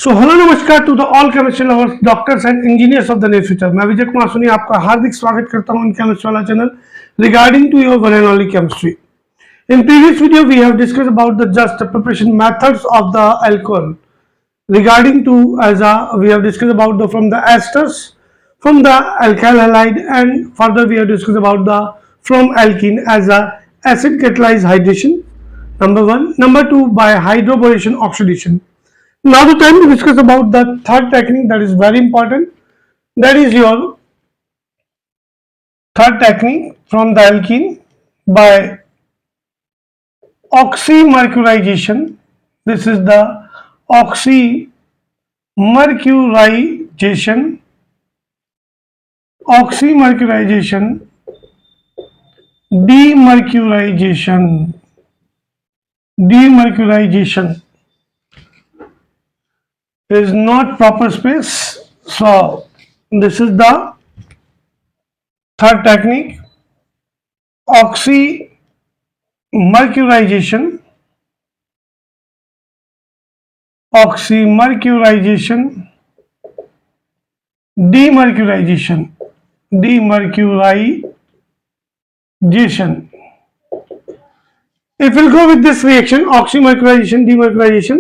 सो hello नमस्कार to the all chemistry lovers doctors and engineers of the near future. मैं विजय कुमार सोनी आपका हार्दिक स्वागत करता हूं इन केमिस्ट्री वाला channel regarding to your one and only chemistry. In previous video we have discussed about the just preparation methods of the alcohol regarding to we have discussed about the from the esters, from the alkyl halide, and further we have discussed about the from alkene as a acid catalyzed hydration, number one. Number two, by hydroboration oxidation. Now the time to discuss about the third technique that is very important. That is your third technique from the alkene by oxymercurization. This is the oxymercurization. Oxymercurization, demercurization, demercurization is not proper space. So this is the third technique, oxymercurization, oxymercurization, demercurization, demercurization. If we'll go with this reaction, oxymercurization, demercurization,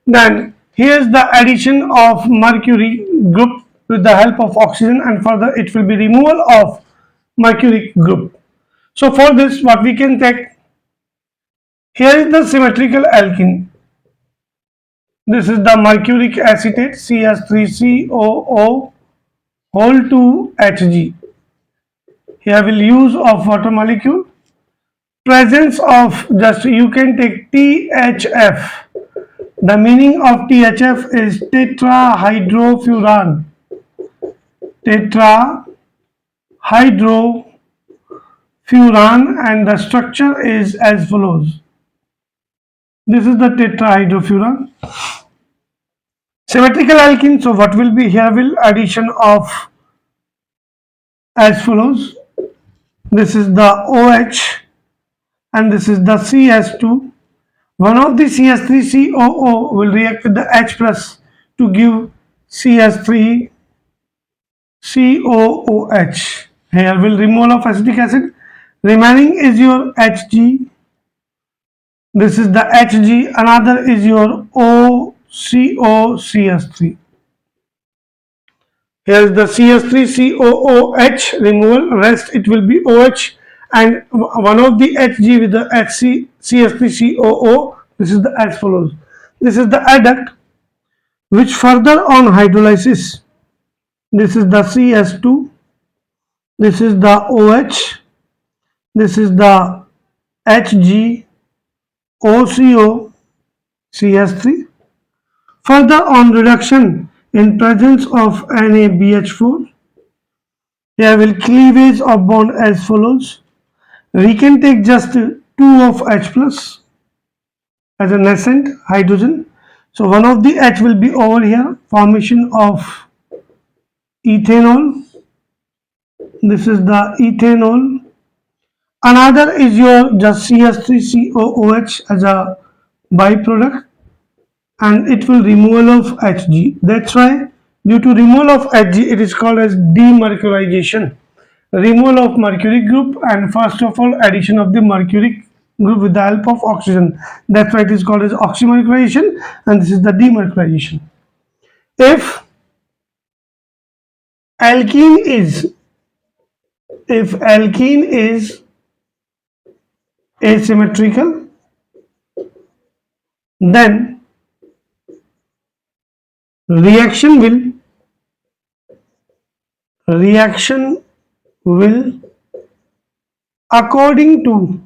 then here's the addition of mercury group with the help of oxygen, and further it will be removal of mercury group. So for this, what we can take, here is the symmetrical alkene. This is the mercuric acetate CH3COO whole 2 Hg. Here we'll use of water molecule. Presence of, just you can take THF. The meaning of THF is tetrahydrofuran. Tetrahydrofuran, and the structure is as follows. This is the tetrahydrofuran. Symmetrical alkene. So what will be here? Will addition of as follows. This is the OH and this is the CS2. One of the CS3COO will react with the H plus to give CS3COOH. Here will removal of acetic acid. Remaining is your Hg. This is the Hg. Another is your OCOCS3. Here is the CS3COOH removal. Rest it will be OH, and one of the Hg with the CS3COO. This is the as follows. This is the adduct which further on hydrolysis. This is the CS2. This is the OH. This is the Hg, OCO, CS3. Further on reduction in presence of NaBH4. Here will cleavage of bond as follows. We can take just 2 of H plus as a nascent hydrogen. So one of the H will be over here, formation of ethanol. This is the ethanol. Another is your just CS3COOH as a byproduct, and it will removal of Hg. That's why due to removal of Hg it is called as demercurization. Removal of mercury group, and first of all addition of the mercury group with the help of oxygen. That's why it is called as oxymercurization, and this is the demercurization. If alkene is asymmetrical, then reaction will according to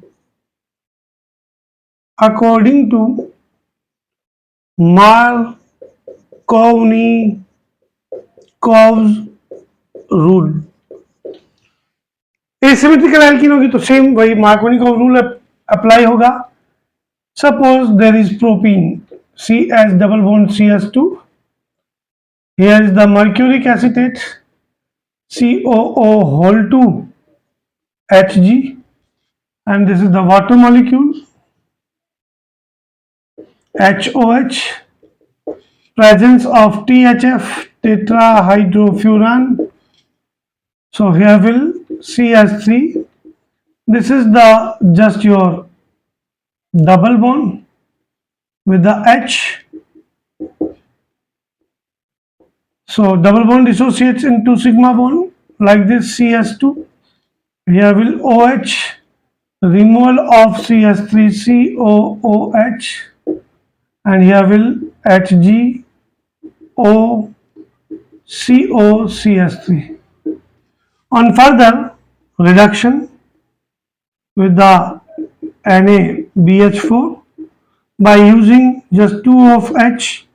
Markovnikov's rule. Asymmetrical alkene होगी तो same वही Markovnikov rule apply होगा. Suppose there is propene CS double bond CS2. Here is the mercuric acetate COO whole 2 Hg, and this is the water molecule HOH. presence of THF tetrahydrofuran. So here will CS3. This is the just your double bond with the H. So double bond dissociates into sigma bond like this CS2. Here will OH, removal of CS3COOH, and here will HGOCOCS3. On further reduction with the NaBH4 by using just 2 of H,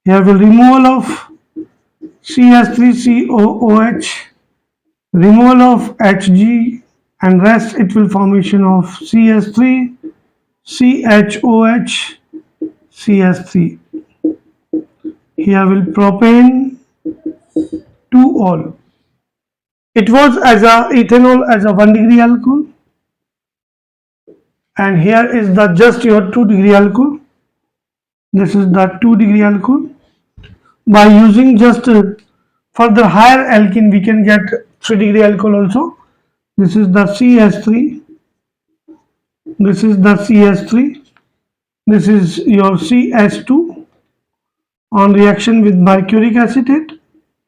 here will removal of CS3COOH, removal of Hg, and rest it will formation of CS3 CHOH CS3. Here will propane 2-ol. It was as a ethanol as a 1 degree alcohol, and here is the just your 2 degree alcohol. This is the 2 degree alcohol. By using just further higher alkene, we can get 3 degree alcohol also. This is the CS3. This is the CS3. This is your CS2 on reaction with mercuric acetate,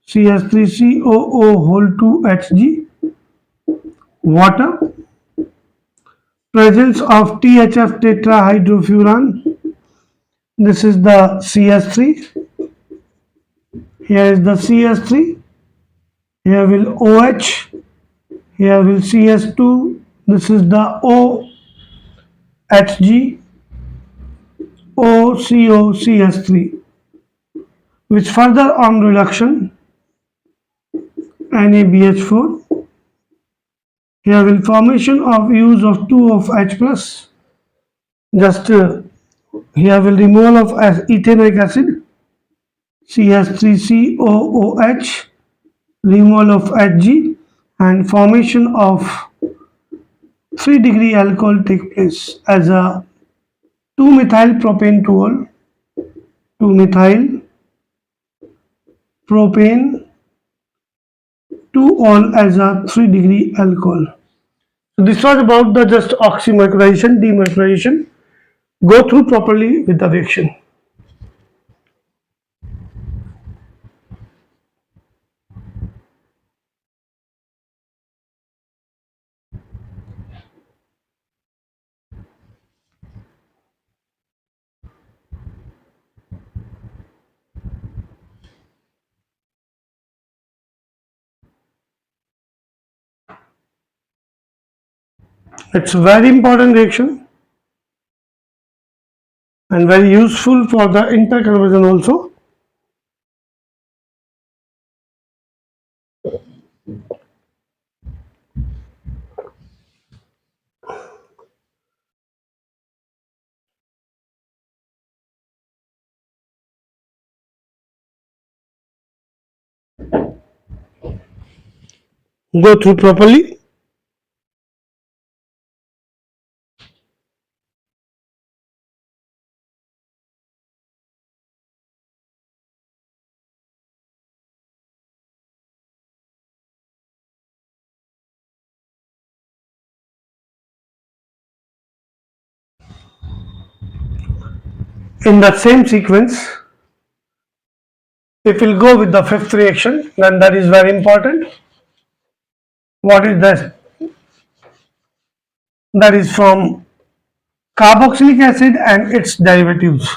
CS3COO whole 2Hg, water, presence of THF tetrahydrofuran. This is the CS3. Here is the CS3. Here will OH. Here will CS2. This is the OHG OCOCS3, which further on reduction NaBH4. Here will formation of use of 2 of H plus. Just here will removal of ethanoic acid, CS3COOH, removal of Hg, and formation of 3 degree alcohol take place as a 2-methyl propane 2-ol, 2-methyl propane 2-ol as a 3 degree alcohol. So this was about the just oxymercurization, demercurization. Go through properly with the reaction. It's a very important reaction and very useful for the interconversion also. Go through properly. In that same sequence, if we'll go with the fifth reaction, then that is very important. What is that? That is from carboxylic acid and its derivatives.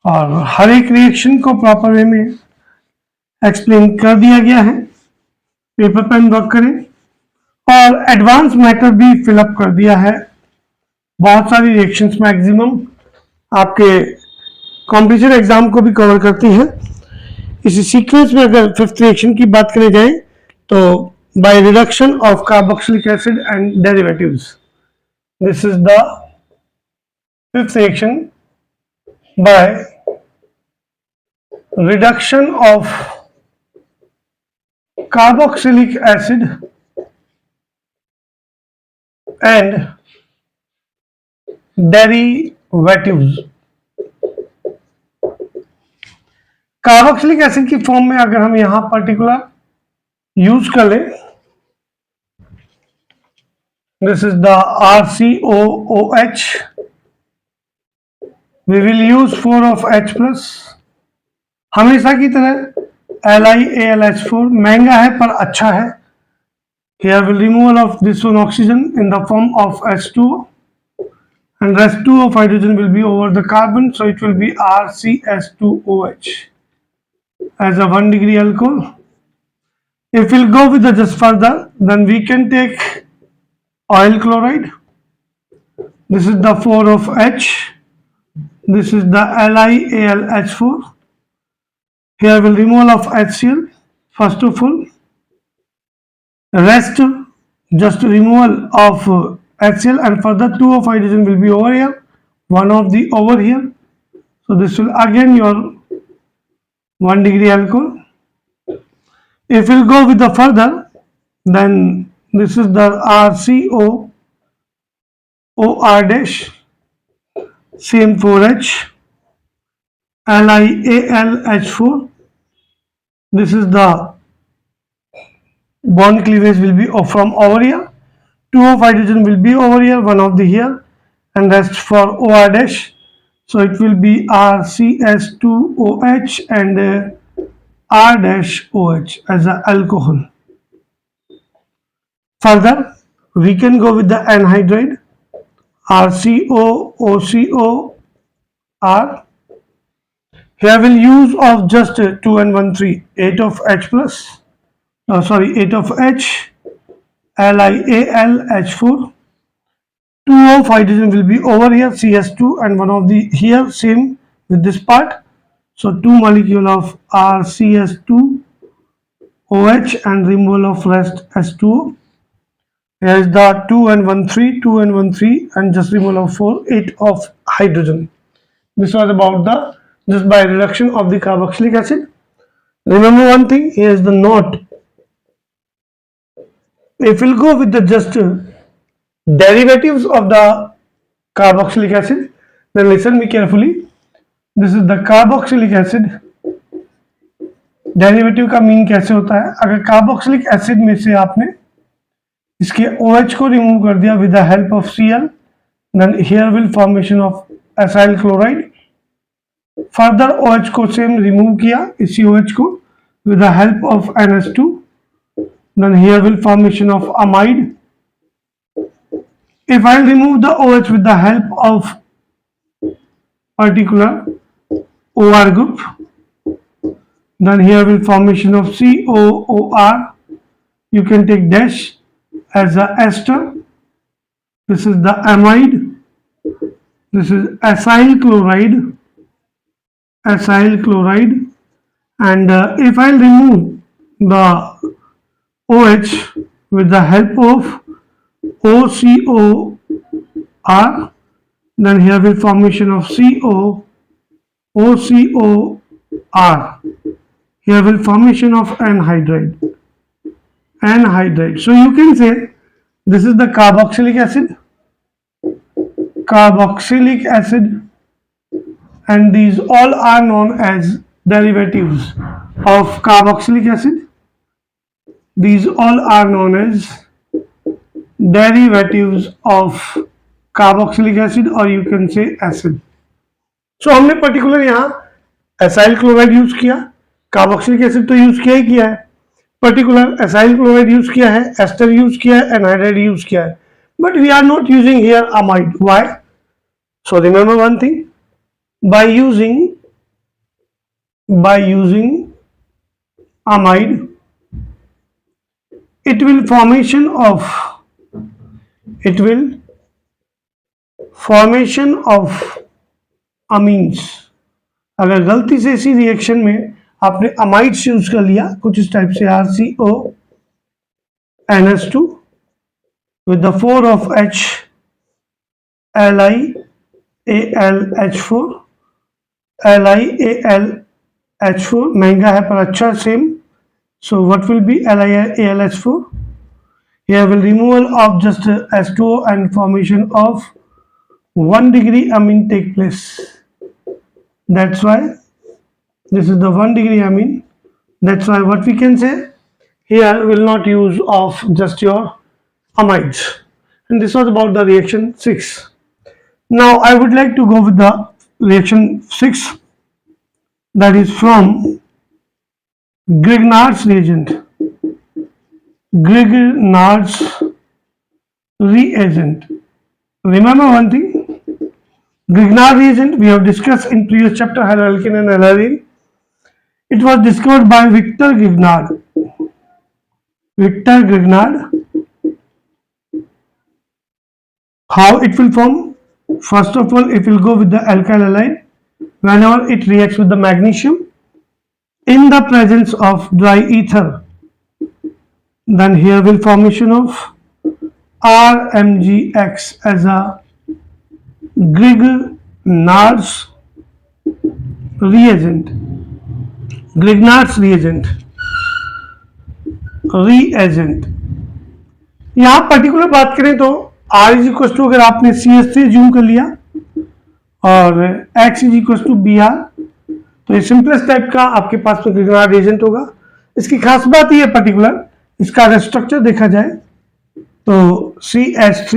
और हर एक reaction को proper way में explain कर दिया गया है. Paper pen work करें और एडवांस मैटर भी फिलअप कर दिया है. बहुत सारी रिएक्शंस मैक्सिमम आपके कॉम्पिटिशन एग्जाम को भी कवर करती हैं. इसी सीक्वेंस में अगर फिफ्थ रिएक्शन की बात करें जाए तो by reduction of carboxylic acid and derivatives, this is the fifth reaction by reduction of carboxylic acid and derivatives. Carboxylic acid की फॉर्म में अगर हम यहां पर्टिकुलर यूज कर लें, this is the RCOOH, we will use 4 of H plus. हमेशा की तरह LiAlH4 महंगा है पर अच्छा है। Here will removal of this one oxygen in the form of H2O, and rest 2 of hydrogen will be over the carbon, so it will be RCS2OH as a 1 degree alcohol. If we'll go with the just further, then we can take oil chloride. This is the 4 of H. This is the LiAlH4. Here will removal of HCl first of all. Rest just removal of HCl, and further 2 of hydrogen will be over here, 1 of the over here. So this will again your 1 degree alcohol. If we'll go with the further, then this is the RCOOR dash, CM4H, LiAlH4. This is the bond cleavage will be from over here. 2 of hydrogen will be over here, 1 of the here, and rest for OR dash. So it will be RCS2OH and R dash OH as an alcohol. Further, we can go with the anhydride, RCOOCOR. Here we'll use of just 2 and 1 3, 8 of H plus, 8 of H, LiAlH4. 2 of hydrogen will be over here, CS2, and 1 of the here, same with this part. So 2 molecule of RCS2OH and removal of rest S2O. Here is the 2 and 1 3, 2 and 1 3, and just removal of 4, 8 of hydrogen. This was about the just by reduction of the carboxylic acid. Remember one thing, here is the note. If we'll go with the just derivatives of the carboxylic acid, then listen me carefully. This is the carboxylic acid. Derivative का mean कैसे होता है, अगर carboxylic acid में से आपने इसके OH को रिमूव कर दिया with the help of Cl, then here will formation of acyl chloride. Further OH को सेम रिमूव किया इसी OH को with the help of NH2, then here will formation of amide. If I remove the OH with the help of particular OR group, then here will formation of COOR. You can take dash as a ester. This is the amide. This is acyl chloride. Acyl chloride. And if I remove the OH with the help of OCOR, then here will formation of OCOR. Here will formation of anhydride. So you can say this is the carboxylic acid, and these all are known as derivatives of carboxylic acid. These all are known as derivatives of carboxylic acid, or you can say acid. So हमने particular यहाँ acyl chloride use किया, carboxylic acid तो use किया ही किया है, particular acyl chloride use किया है, ester use किया है, एनहाइड्राइड यूज किया है, but we are not using here amide. Why? So remember one thing, by using amide, it will formation of amines. अगर गलती से इसी रिएक्शन में आपने अमाइड्स यूज कर लिया कुछ इस टाइप से, RCONH2 with the 4 of H, LiAlH4, LiAlH4 महंगा है पर अच्छा, same So what will be AlH4? Here will removal of just H2O and formation of 1 degree amine take place. That's why this is the 1 degree amine. That's why what we can say here will not use of just your amides. And this was about the reaction 6. Now I would like to go with the reaction 6, that is from Grignard's reagent. Grignard's reagent. Remember one thing, Grignard reagent we have discussed in previous chapter, haloalkane and halorine. It was discovered by Victor Grignard. Victor Grignard. How it will form? First of all, it will go with the alkyl halide whenever it reacts with the magnesium in the presence of dry ether. Then here will formation of RMGX as a Grignard's reagent. Grignard's reagent. यहाँ particular बात करें तो R is equal to, अगर आपने CH3 zoom कर लिया और X is equal to Br, तो ये सिंपलेस्ट टाइप का आपके पास में ग्रिग्नार्ड रिएजेंट होगा। इसकी खास बात ये पर्टिकुलर इसका अगर स्ट्रक्चर देखा जाए तो CH3,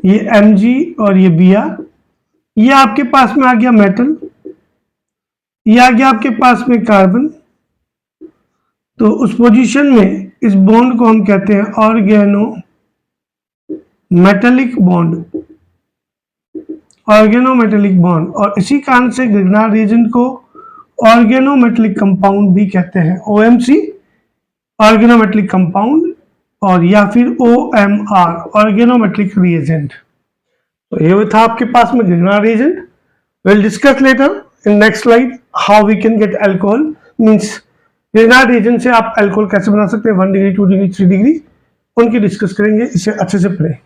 ये Mg और ये Br, ये आपके पास में आ गया मेटल, ये आ गया आपके पास में कार्बन। तो उस पोजीशन में इस बॉन्ड को हम कहते हैं organo metallic bond, organometallic bond. और इसी कारण से ग्रिग्नार्ड रिएजेंट को ऑर्गेनोमेटेलिक कंपाउंड भी कहते हैं, OMC ऑर्गेनोमेटेलिक कंपाउंड, और या फिर OMR ऑर्गेनोमेटेलिक रिएजेंट। तो ये था आपके पास में Grignard reagent. We'll discuss later in next slide how we can get alcohol, means Grignard reagent से आप अल्कोहल कैसे बना सकते हैं, 1 डिग्री 2 डिग्री 3 डिग्री, उनकी डिस्कस करेंगे। इसे अच्छे से पढ़ें।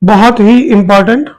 बहुत ही important,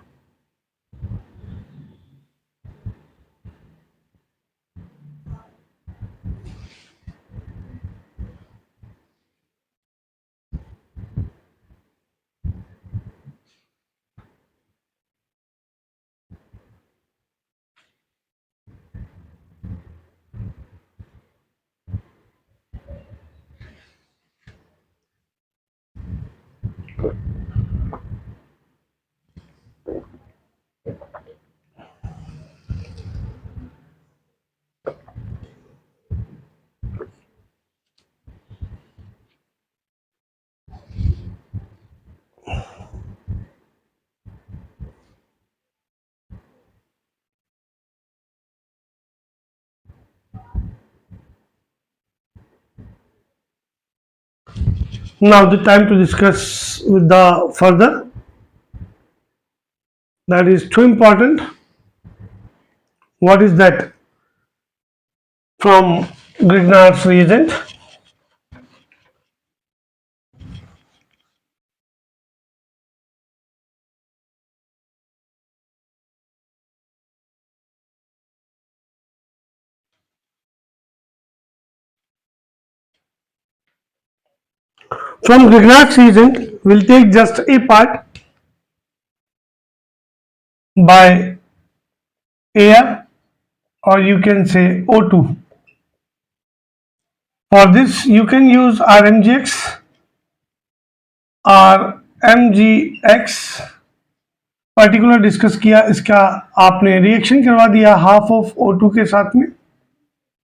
now the time to discuss with the further, that is too important. What is that from Grignard's reagent? From Grignard's reagent, we'll take just a part by air, or you can say O2. For this you can use RMGX, particular discuss किया, इसका आपने reaction करवा दिया half of O2 के साथ में,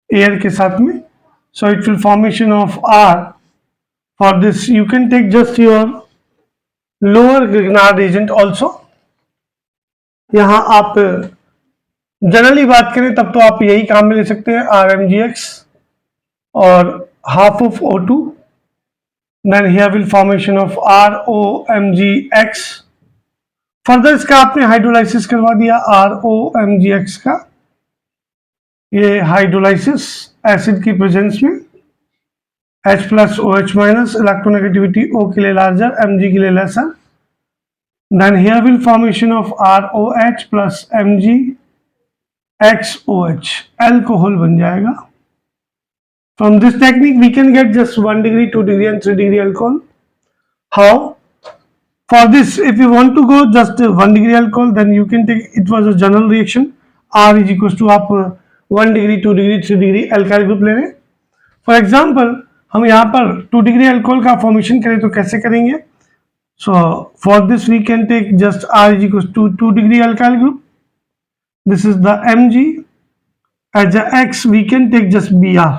air के साथ में, so it will formation of R. For this you can take just your lower Grignard reagent also. यहाँ आप जनरली बात करें तब तो आप यही काम में ले सकते हैं, RMGX और half of O2, then here will formation of ROMGX. Further इसका आपने हाइड्रोलाइसिस करवा दिया ROMGX का, ये हाइड्रोलाइसिस एसिड की प्रेजेंस में, H plus OH minus, electronegativity O के लिए larger, Mg के लिए lesser. Then here will formation of ROH plus Mg XOH, alcohol बन जाएगा. From this technique we can get just 1 degree, 2 degree and 3 degree alcohol. How? For this, if you want to go just 1 degree alcohol, then you can take, it was a general reaction, R is equals to आप 1 degree, 2 degree, 3 degree alkyl group ले लें. For example, हम यहाँ पर 2 degree alcohol का formation करें तो कैसे करेंगे? So for this we can take just R is equals to 2 degree alkyl group. This is the Mg. As a X we can take just Br.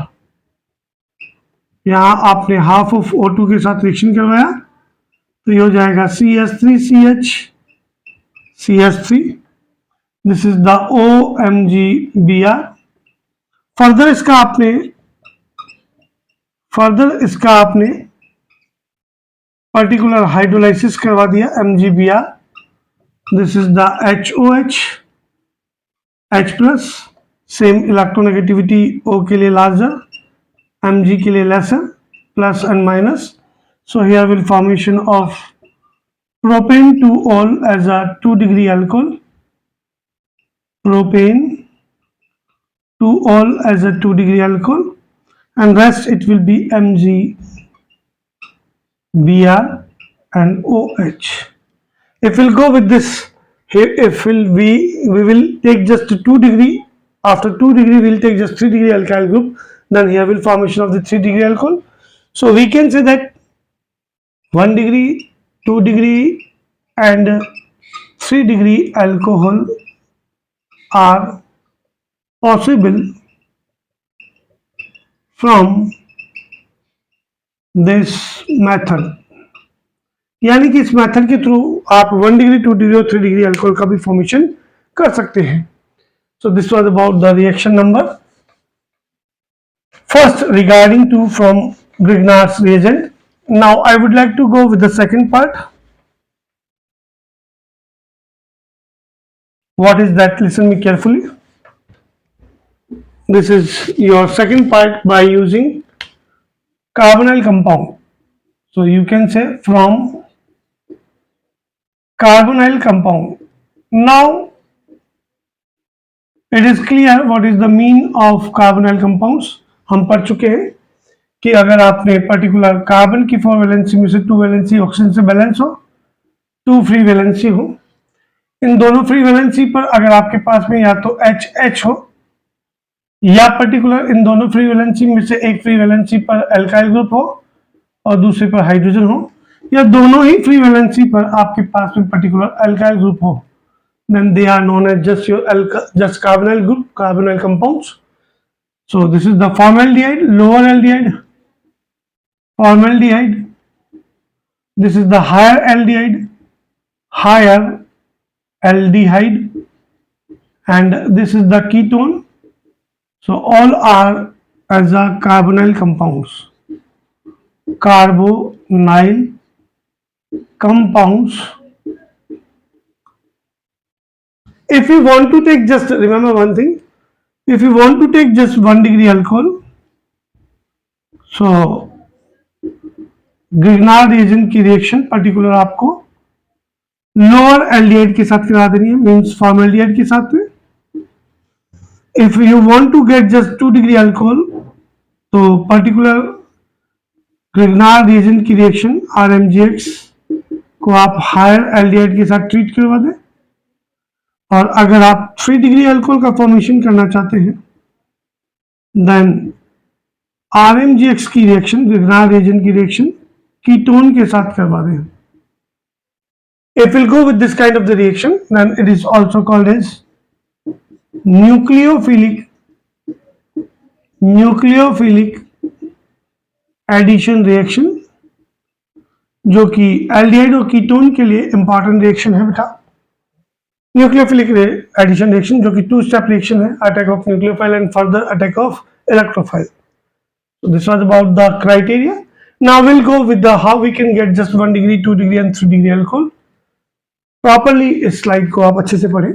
यहाँ आपने half of O2 के साथ reaction करवाया तो ये हो जाएगा CH3CH CH3. This is the OMgBr. Further इसका आपने पर्टिकुलर हाइड्रोलाइसिस करवा दिया MgBr. This is the HOH H plus, same electronegativity O के लिए लार्जर, Mg के लिए lesser, plus and minus. So here will formation of propane 2-ol as a 2 degree alcohol. Propane 2-ol as a 2 degree alcohol, and rest it will be Mg, Br and OH. If we'll go with this here, if we will take just 2 degree, after 2 degree we'll take just 3 degree alkyl group, then here will formation of the 3 degree alcohol. So we can say that 1 degree, 2 degree and 3 degree alcohol are possible from this method. यानी कि इस method के through आप 1 degree, 2 degree और 3 degree alcohol का भी formation कर सकते हैं. So this was about the reaction number. First regarding to from Grignard's reagent. Now I would like to go with the second part. What is that? Listen me carefully. This is your second part by using carbonyl compound. So you can say from carbonyl compound. Now it is clear what is the mean of carbonyl compounds. हम पढ़ चुके हैं कि अगर आपने particular carbon की 4 valency में से 2 वैलेंसी ऑक्सीजन से बैलेंस हो, 2 फ्री वैलेंसी हो, इन दोनों फ्री वैलेंसी पर अगर आपके पास में या तो HH हो या पर्टिकुलर इन दोनों फ्री वैलेंसी में से एक फ्री वैलेंसी पर एल्काइल ग्रुप हो और दूसरे पर हाइड्रोजन हो, या दोनों ही फ्री वैलेंसी पर आपके पास में पर्टिकुलर एल्काइल ग्रुप हो, then they are known as just carbonyl group, carbonyl compounds. So this is the formaldehyde, lower aldehyde, formaldehyde. This is the higher aldehyde, higher aldehyde, and this is the ketone. So all are as a carbonyl compounds, carbonyl compounds. If you want to take, just remember one thing, if you want to take just 1 degree alcohol, so Grignard reagent की reaction particular आपको lower aldehyde के साथ करा देनी है, means formaldehyde के साथ में. If you want to get just 2 degree alcohol, तो पर्टिकुलर ग्रिग्नार्ड रिएजेंट की रिएक्शन RMgX को आप हायर एल्डिहाइड के साथ ट्रीट करवा दें. और अगर आप 3 डिग्री अल्कोहल का फॉर्मेशन करना चाहते हैं, देन RMgX की रिएक्शन, ग्रिग्नार्ड रिएजेंट की रिएक्शन कीटोन के साथ करवा दें. If we'll go with this kind of the reaction, then it is also called as nucleophilic addition reaction, जो कि एल्डिहाइड और कीटोन के लिए इंपॉर्टेंट रिएक्शन है बेटा. न्यूक्लियोफिलिक एडिशन रिएक्शन जो कि 2 स्टेप रिएक्शन है, attack of nucleophile and further attack of electrophile. So this was about the criteria. Now we'll go with the how we can get just 1 degree, 2 degree and 3 degree alcohol. Properly इस slide को आप अच्छे से पढ़ें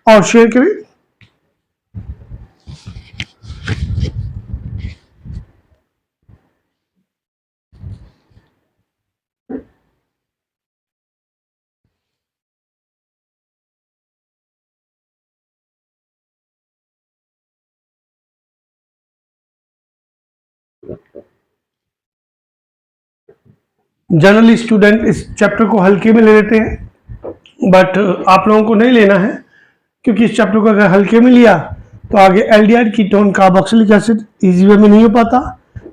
और share करें. Generally student इस chapter को हल्के में ले लेते हैं, बट आप लोगों को नहीं लेना है, क्योंकि इस चैप्टर को अगर हल्के में लिया तो आगे aldehyde ketone carboxylic acid easy way में नहीं हो पाता,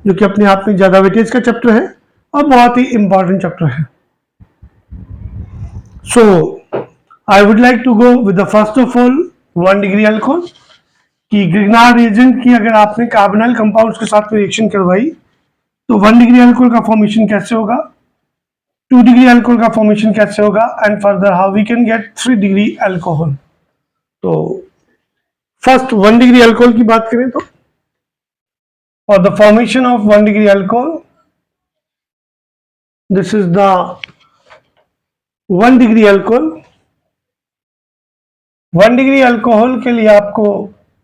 जो कि अपने आप में ज़्यादा वेटेज का चैप्टर है और बहुत ही इंपॉर्टेंट चैप्टर है. So I would like to go with the first of all 1 degree alcohol कि ग्रिग्नार्ड रिएजेंट की अगर आपने कार्बोनाइल कंपाउंड्स के साथ रिएक्शन करवाई तो 1 डिग्री अल्कोहल का फॉर्मेशन कैसे होगा, 2 डिग्री अल्कोहल का फॉर्मेशन कैसे होगा, and further how we can get 3 degree alcohol. तो फर्स्ट 1 डिग्री अल्कोहल की बात करें तो for the formation of 1 degree alcohol, this is the 1 degree alcohol. 1 degree alcohol के लिए आपको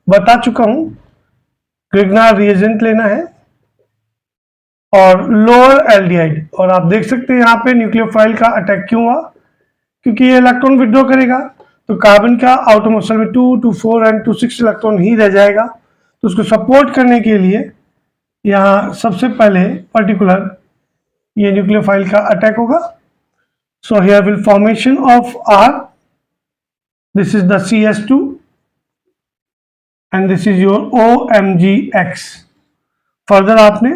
बता चुका हूं, ग्रिग्नार्ड रिएजेंट लेना है और लोअर एल्डिहाइड. और आप देख सकते हैं यहाँ पे न्यूक्लियोफाइल का अटैक क्यों हुआ, क्योंकि ये इलेक्ट्रॉन विड्रॉ करेगा तो कार्बन का आउटर मोशन में 2, 2, 4 एंड 2, 6 इलेक्ट्रॉन ही रह जाएगा. तो उसको सपोर्ट करने के लिए यहाँ सबसे पहले पर्टिकुलर ये न्यूक्लियोफाइल का अटैक होगा. So here will formation of R, this is the CS2 and this is your OMgX. Further आपने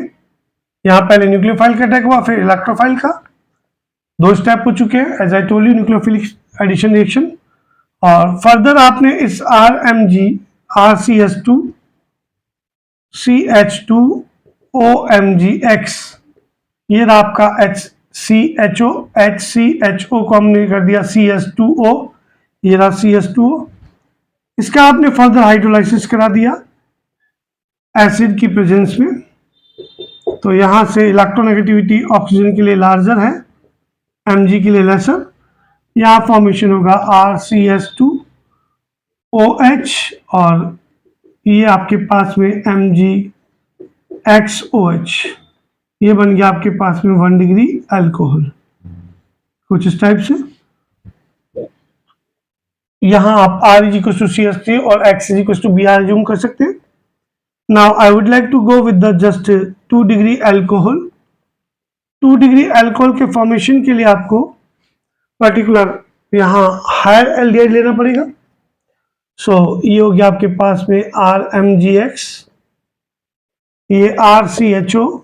यहाँ पहले न्यूक्लियोफाइल का अटैक हुआ, फिर इलेक्ट्रोफाइल का, 2 स्टेप हो चुके हैं as I told you, nucleophilic addition reaction. और फर्दर आपने इस RCS2 CH2 OMgX, ये रहा आपका HCHO को हमने कर दिया CS2O, ये रहा CS2O. इसका आपने फर्दर हाइड्रोलाइसिस करा दिया एसिड की प्रेजेंस में. तो यहां से इलेक्ट्रोनेगेटिविटी ऑक्सीजन के लिए लार्जर है, Mg के लिए लेसर. यहाँ फॉर्मेशन होगा RCS2OH और ये आपके पास में MgXOH. ये बन गया आपके पास में 1 डिग्री अल्कोहल, कुछ इस टाइप से. यहाँ आप R=CH3 और X=Br ज्यूम कर सकते हैं. Now I would like to go with the just 2 degree alcohol. 2 degree alcohol के फॉर्मेशन के लिए आपको पर्टिकुलर यहाँ हायर एल्डिहाइड लेना पड़ेगा. सो ये हो गया आपके पास में RMgX, ये RCHO,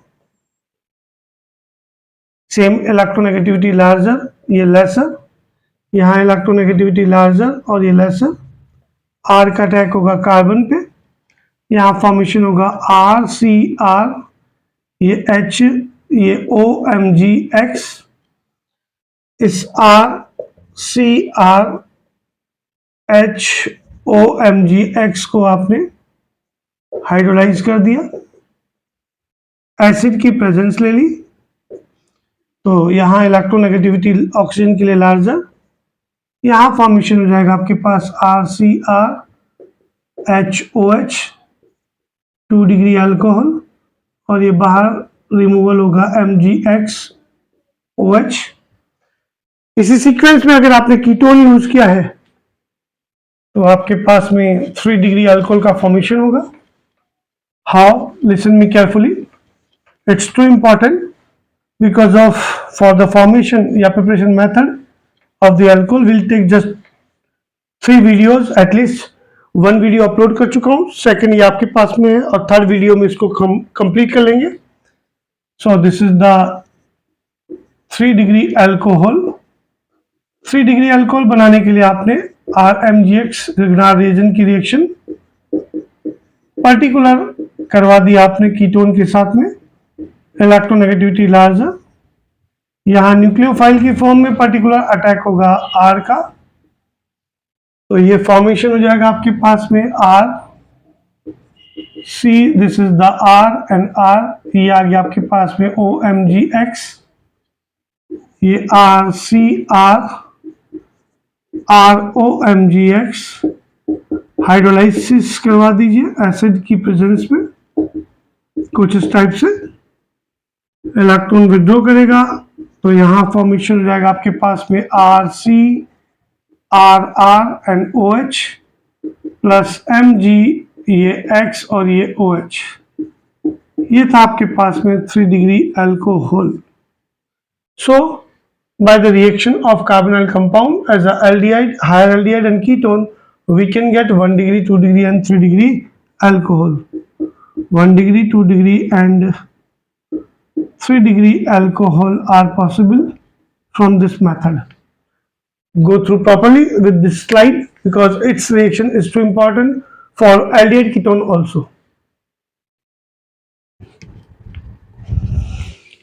सेम इलेक्ट्रोनेगेटिविटी लार्जर, ये लेसर. यहाँ इलेक्ट्रोनेगेटिविटी लार्जर और ये लेसर. R का अटैक होगा कार्बन पे, यहाँ फॉर्मेशन होगा RCR, ये H, ये OMgX. इस RCRHOMgX को आपने हाइड्रोलाइज कर दिया, एसिड की प्रेजेंस ले ली. तो यहाँ इलेक्ट्रोनेगेटिविटी ऑक्सीजन के लिए लार्जर, यहाँ फॉर्मेशन हो जाएगा आपके पास RCRHOH 2 डिग्री अल्कोहल, और ये बाहर रिमूवल होगा MgXOH. इसी सीक्वेंस में अगर आपने कीटोन यूज किया है तो आपके पास में 3 डिग्री अल्कोहल का फॉर्मेशन होगा. How, listen me carefully, it's two important because of for the formation या preparation method of the alcohol will take just 3 videos. at least 1 video upload कर चुका हूँ, सेकंड ये आपके पास में है और थर्ड वीडियो में इसको कंप्लीट कर लेंगे. So this is the 3 degree alcohol. 3 degree alcohol बनाने के लिए आपने RMgX ग्रिग्नार्ड रिएजेंट की रिएक्शन पर्टिकुलर करवा दी आपने कीटोन के साथ में, इलेक्ट्रोनेगेटिविटी लार्जर. यहाँ न्यूक्लियोफाइल की फॉर्म में पर्टिकुलर अटैक होगा R का, तो ये फॉर्मेशन हो जाएगा आपके पास में RC, this is the R and R, ये आ गया आपके पास में OMgX, ये RCR ROMgX. हाइड्रोलाइसिस करवा दीजिए एसिड की प्रेजेंस में, कुछ इस टाइप से. इलेक्ट्रॉन विड्रॉ करेगा तो यहाँ फॉर्मेशन हो जाएगा आपके पास में RC RR and OH plus Mg, ये X और ये OH. ये था आपके पास में 3 degree alcohol. So by the reaction of carbonyl compound as a aldehyde, higher aldehyde and ketone, we can get 1 degree, 2 degree and 3 degree alcohol. 1 degree, 2 degree and 3 degree alcohol are possible from this method. Go through properly with this slide because its reaction is too important for aldehyde ketone also.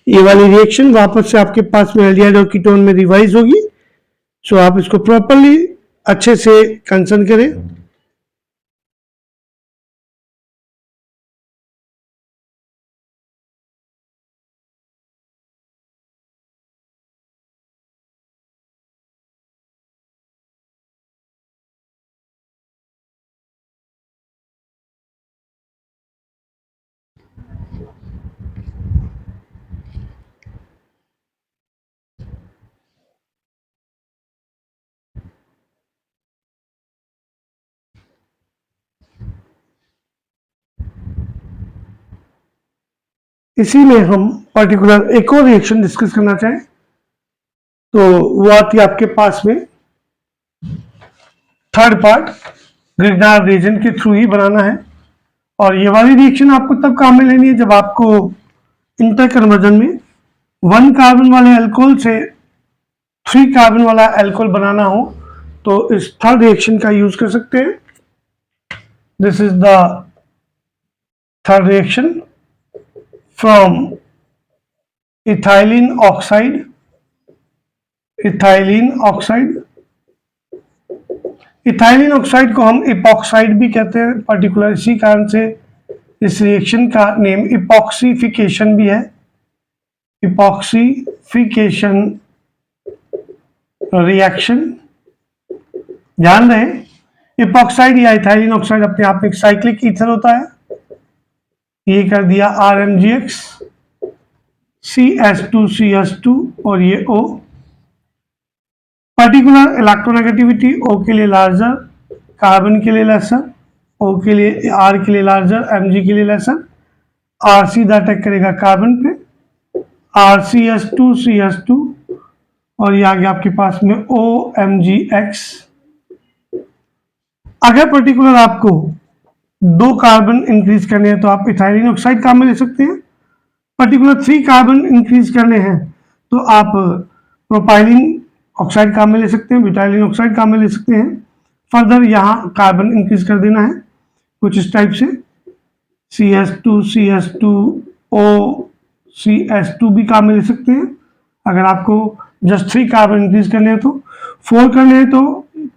ये वाली reaction वापस से आपके पास में aldehyde और ketone में revise होगी. सो आप इसको प्रॉपरली अच्छे से कंसर्न करें. इसी में हम पर्टिकुलर एक और रिएक्शन डिस्कस करना चाहें तो वो आती है आपके पास में थर्ड पार्ट ग्रिग्नार रीजन के थ्रू ही बनाना है. और ये वाली रिएक्शन आपको तब काम में लेनी है जब आपको इंटर कन्वर्जन में 1 कार्बन वाले अल्कोहल से 3 कार्बन वाला अल्कोहल बनाना हो तो इस थर्ड रिएक्शन का यूज कर सकते हैं. This is the third reaction from ethylene oxide को हम इपॉक्साइड भी कहते हैं. पर्टिकुलर इसी कारण से इस रिएक्शन का नेम इपॉक्सीफिकेशन भी है. इपॉक्सीफिकेशन रिएक्शन. ध्यान रहे इपॉक्साइड या इथाइलिन ऑक्साइड अपने आप में एक साइक्लिक ईथर होता है. ये कर दिया RMgX CS2 और ये O. पर्टिकुलर इलेक्ट्रोनेगेटिविटी O के लिए लार्जर, कार्बन के लिए लेसर, O के लिए R के लिए लार्जर, Mg के लिए लेसर. R सीधा अटैक करेगा कार्बन पे, RCS2 और ये आ गया आपके पास में OMgX. अगर पर्टिकुलर आपको 2 कार्बन इंक्रीज करने हैं तो आप इथाइलिन ऑक्साइड काम में ले सकते हैं. पर्टिकुलर 3 कार्बन इंक्रीज करने हैं तो आप प्रोपाइलिन ऑक्साइड काम में ले सकते हैं, ब्यूटाइलिन ऑक्साइड काम में ले सकते हैं. फर्दर यहाँ कार्बन इंक्रीज कर देना है कुछ इस टाइप से. CS2O भी काम में ले सकते हैं. अगर आपको जस्ट 3 कार्बन इंक्रीज करने हैं तो 4 करने हैं तो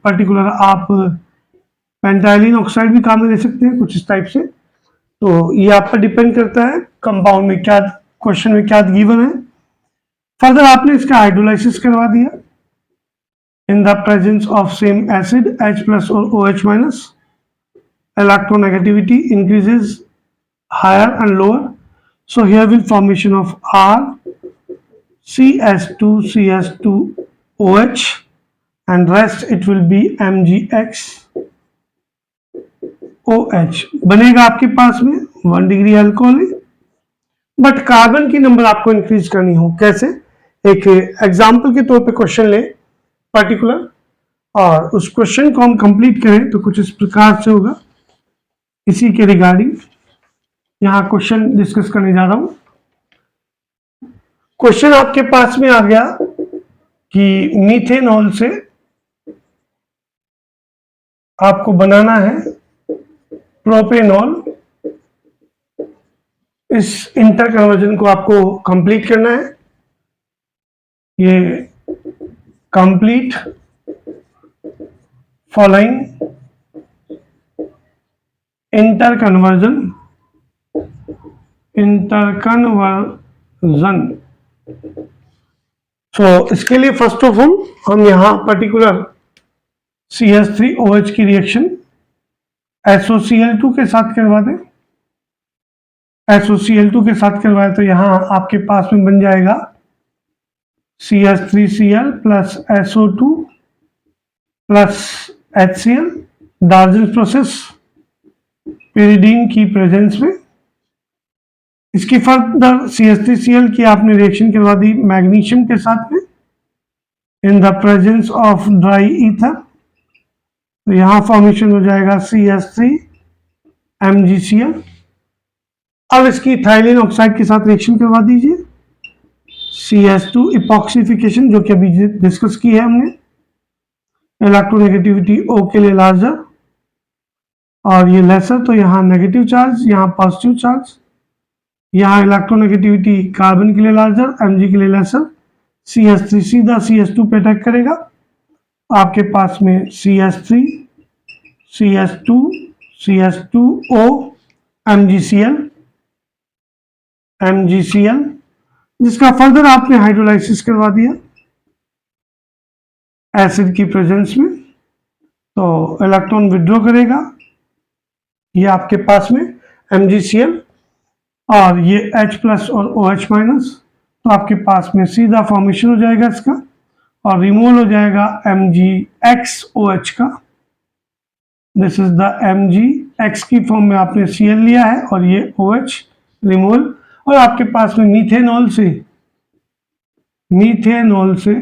पर्टिकुलर आप पेंटाइलिन ऑक्साइड भी काम में ले सकते हैं कुछ इस टाइप से. तो ये आप पर डिपेंड करता है कंपाउंड में क्या क्वेश्चन में क्या गिवन है. फर्दर आपने इसका हाइड्रोलाइसिस करवा दिया in the presence of same acid H+ और OH-. electronegativity increases higher and lower. So here will formation of R CS2OH and rest it will be MgX OH बनेगा आपके पास में 1 डिग्री अल्कोहल. बट कार्बन की number आपको increase करनी हो कैसे. एक एग्जांपल के तौर पे क्वेश्चन ले पर्टिकुलर और उस क्वेश्चन को हम कंप्लीट करें तो कुछ इस प्रकार से होगा. इसी के रिगार्डिंग यहां क्वेश्चन डिस्कस करने जा रहा हूं. क्वेश्चन आपके पास में आ गया कि मीथेनॉल से आपको बनाना है प्रोपेनॉल. इस इंटर कन्वर्जन को आपको कंप्लीट करना है. ये complete following inter conversion so इसके लिए फर्स्ट ऑफ ऑल हम यहां पर्टिकुलर CH3OH की रिएक्शन SOCl2 के साथ करवा दें. SOCl2 के साथ करवाए तो यहां आपके पास में बन जाएगा CH3Cl plus SO2 plus HCl. डार्जन process pyridine की प्रेजेंस में. इसकी फर्दर CH3Cl की आपने रिएक्शन करवा दी मैग्नीशियम के साथ में in the presence of dry ether, तो यहां फॉर्मेशन हो जाएगा CH3MgCl। अब इसकी इथाइलिन ऑक्साइड के साथ रिएक्शन करवा दीजिए, CH2 इपॉक्सीफिकेशन जो कि अभी डिस्कस की है हमने, इलेक्ट्रोनेगेटिविटी O के लिए लार्जर और ये लेसर, तो यहाँ नेगेटिव चार्ज, यहाँ पॉजिटिव चार्ज, यहाँ इलेक्ट्रोनेगेटिविटी कार्बन के लिए लार्जर, Mg के लिए लेसर, CH3 सीधा CH2 पे अटैक करेगा, आपके पास में CH3 CH2 CH2O MgCl, जिसका फर्दर आपने हाइड्रोलाइसिस करवा दिया एसिड की प्रेजेंस में, तो इलेक्ट्रॉन विड्रॉ करेगा, ये आपके पास में MgCl और ये H+ और OH-, तो आपके पास में सीधा फॉर्मेशन हो जाएगा इसका और रिमूवल हो जाएगा MgXOH का। दिस इज द MgX की फॉर्म में आपने Cl लिया है और ये OH रिमूवल, और आपके पास में मीथेनॉल से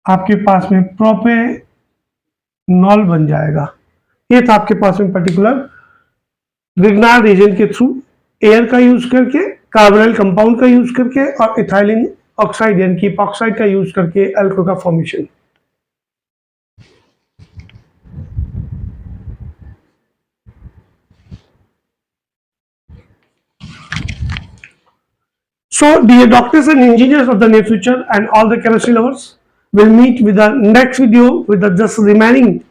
आपके पास में प्रोपेनॉल बन जाएगा। ये था आपके पास में पर्टिकुलर रिग्नार्ड एजेंट के थ्रू एयर का यूज करके, कार्बोनाइल कंपाउंड का यूज करके और इथाइलिन ऑक्साइड यानी कि इपॉक्साइड का यूज करके अल्कोहल का formation. So, dear doctors and engineers of the near future and all the chemistry lovers, will meet with the next video with the just remaining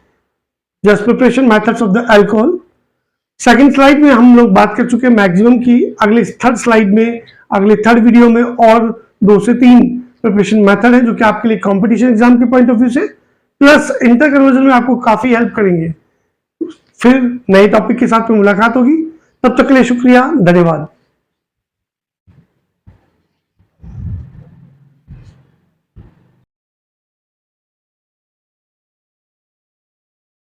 preparation methods of the alcohol. Second slide में हम लोग बात कर चुके हैं maximum की, अगले third slide में, अगले थर्ड वीडियो में और 2 से 3 प्रिपरेशन मेथड है जो कि आपके लिए कंपटीशन एग्जाम के पॉइंट ऑफ व्यू से प्लस इंटर कन्वर्जन में आपको काफी हेल्प करेंगे। फिर नए टॉपिक के साथ में मुलाकात होगी, तब तक के लिए शुक्रिया, धन्यवाद।